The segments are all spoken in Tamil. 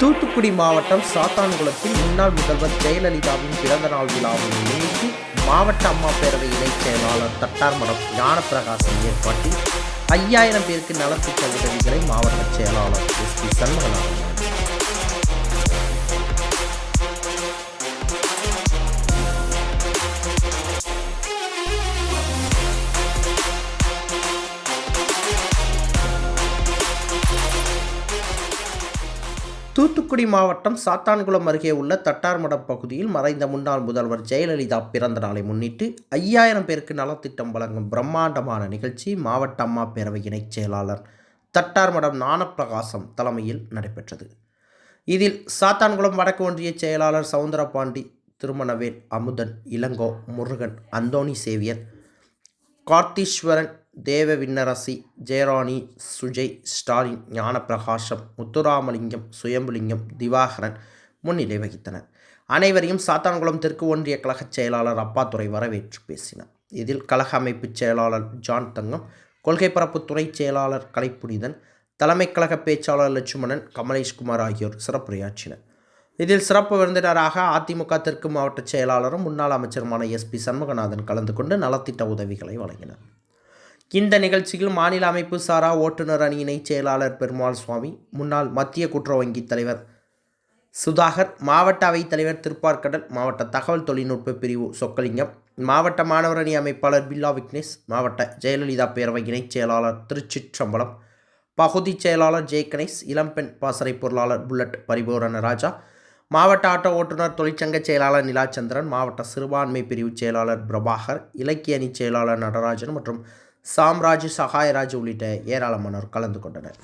தூத்துக்குடி மாவட்டம் சாத்தான்குளத்தில் முன்னாள் முதல்வர் ஜெயலலிதாவின் பிறந்தநாள் விழாவை முன்னிட்டு மாவட்ட அம்மா பேரவை இணைச் செயலாளர் தட்டார்மடம் ஞானப்பிரகாசம் ஏற்பாட்டில் 5000 பேருக்கு நலத்திட்ட உதவிகளை மாவட்ட செயலாளர் SP சண்முகநாதன் தூத்துக்குடி மாவட்டம் சாத்தான்குளம் அருகே உள்ள தட்டார்மடம் பகுதியில் மறைந்த முன்னாள் முதல்வர் ஜெயலலிதா பிறந்த நாளை முன்னிட்டு 5000 பேருக்கு நலத்திட்டம் வழங்கும் பிரம்மாண்டமான நிகழ்ச்சி மாவட்ட அம்மா பேரவை இணைச் செயலாளர் தட்டார்மடம் ஞானப்பிரகாசம் தலைமையில் நடைபெற்றது. இதில் சாத்தான்குளம் வடக்கு ஒன்றிய செயலாளர் சவுந்தரபாண்டி, திருமணவேல், அமுதன், இளங்கோ, முருகன், அந்தோணி சேவியர், கார்த்தீஸ்வரன், தேவ விண்ணரசி, ஜெயராணி, சுஜய், ஸ்டாலின், ஞானப்பிரகாசம், முத்துராமலிங்கம், சுயம்புலிங்கம், திவாகரன் முன்னிலை வகித்தனர். அனைவரையும் சாத்தான்குளம் தெற்கு ஒன்றிய கழக செயலாளர் அப்பாத்துரை வரவேற்று பேசினார். இதில் கழக அமைப்பு செயலாளர் ஜான் தங்கம், கொள்கை பரப்பு துறை செயலாளர் கலைப்புனிதன், தலைமை கழக பேச்சாளர் லட்சுமணன், கமலேஷ்குமார் ஆகியோர் சிறப்புரையாற்றினர். இதில் சிறப்பு விருந்தினராக அதிமுக தெற்கு மாவட்ட செயலாளரும் முன்னாள் அமைச்சருமான SP சண்முகநாதன் கலந்து கொண்டு நலத்திட்ட உதவிகளை வழங்கினார். இந்த நிகழ்ச்சியில் மாநில அமைப்பு சாரா ஓட்டுநர் அணி இணைச் செயலாளர் பெருமாள் சுவாமி, முன்னாள் மத்திய கூட்டுற வங்கி தலைவர் சுதாகர், மாவட்ட அவைத் தலைவர் திருப்பார்கடல், மாவட்ட தகவல் தொழில்நுட்ப பிரிவு சொக்கலிங்கம், மாவட்ட மாணவர் அணி அமைப்பாளர் பில்லா விக்னேஷ், மாவட்ட ஜெயலலிதா பேரவை இணைச் செயலாளர் திருச்சிற்றம்பலம், பகுதி செயலாளர் ஜெயகணேஷ், இளம்பெண் பாசறை பொருளாளர் புல்லட் பரிபூரண ராஜா, மாவட்ட ஆட்டோ ஓட்டுநர் தொழிற்சங்க செயலாளர் நிலாச்சந்திரன், மாவட்ட சிறுபான்மை பிரிவு செயலாளர் பிரபாகர், இலக்கிய அணி செயலாளர் நடராஜன் மற்றும் சாம்ராஜ், சகாயராஜ் உள்ளிட்ட ஏராளமானோர் கலந்து கொண்டனர்.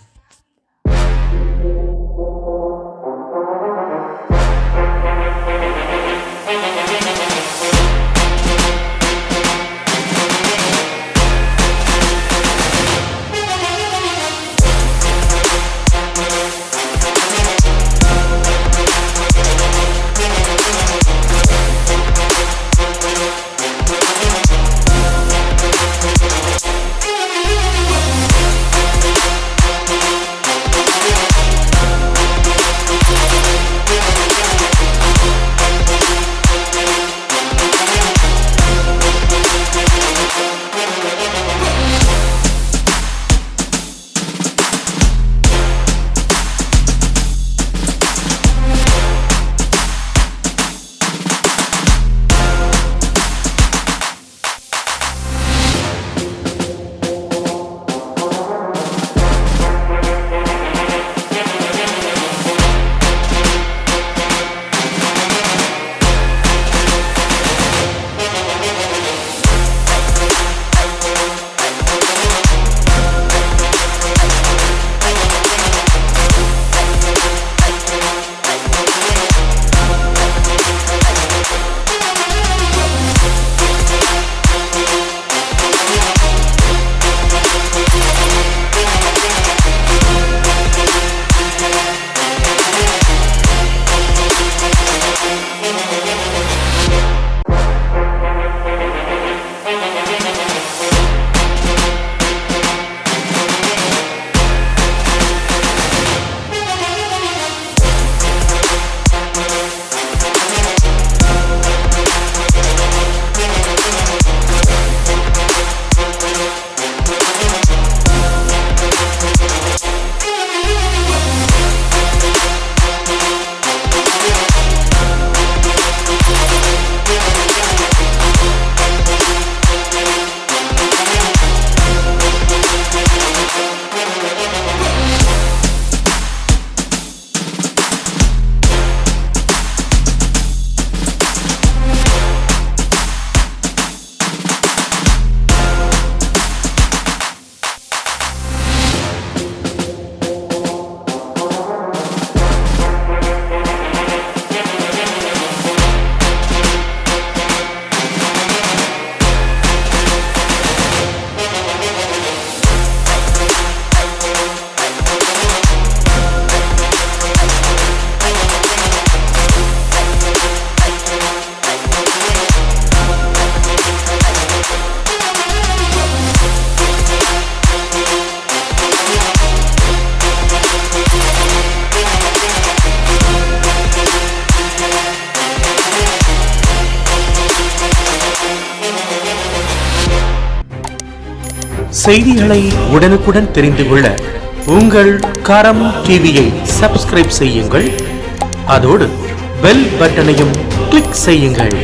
செய்திகளை உடனுக்குடன் தெரிந்து கொள்ள உங்கள் கரம் டிவியை சப்ஸ்கிரைப் செய்யுங்கள். அதோடு பெல் பட்டனையும் கிளிக் செய்யுங்கள்.